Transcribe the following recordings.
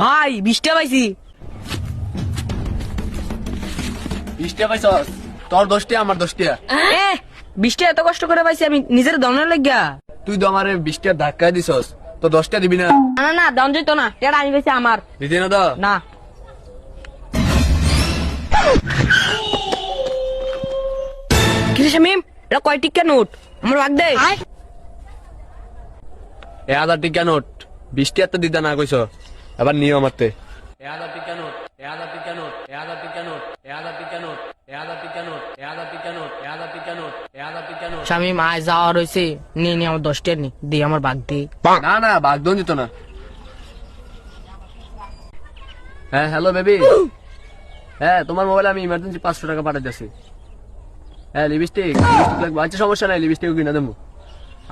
ভাই 20 টাকা পাইছি। 20 টাকা পাইছস? তোর 10 টাকা আমার 10 টাকা। 20 টাকা এত কষ্ট করে পাইছি আমি নিজের দমনের লাগিয়া। তুই তো আমারে 20 টাকা ধাক্কা দিছস, তো 10 টাকা দিবি না? না না না, দম যেত না, এটা আমি পাইছি আমার। দিতি না তো? না কিরে শামিম, এটা কয় টিকা নোট? আমার ভাগ দে। 1000 টাকা নোট, 20 টাকা তো দিতে না কইছ, এবার নিও আমারতে। 1000 টাকা নোট, 1000 টাকা নোট, 1000 টাকা নোট, 1000 টাকা নোট, 1000 টাকা নোট, 1000 টাকা নোট, 1000 টাকা নোট, 1000 টাকা নোট। শামিম আয় যাওয়া রয়েছে, নিয়ে নি আমার 10 টাকা নি, দি আমার ভাগ দি। না না, বাগদন দিত না। হ্যাঁ হ্যালো বেবি, হ্যাঁ তোমার মোবাইলে আমি ইমার্জেন্সি 500 টাকা পাঠাইতেছি। হ্যাঁ লিপস্টিক লাগবে, আচ্ছা সমস্যা নাই, লিপস্টিক কিনা দেবো।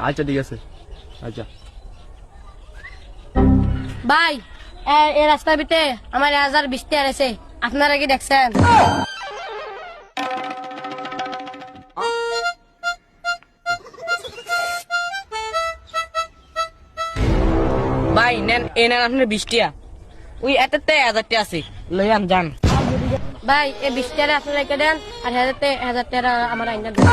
আচ্ছা ঠিক আছে, আচ্ছা। ভাই এই রাস্তার ভিতরে আমার 1020 টাকা আছে, আপনারা কি দেখছেন? ভাই নেন, এই নেন আপনার 20 টাকা। ওই এততে 1000 টাকা আছে, লইয়ান যান। ভাই এই 20 টাকা আপনারা রেখে দেন, আর 1000 টাকা আমার আইনা দেন।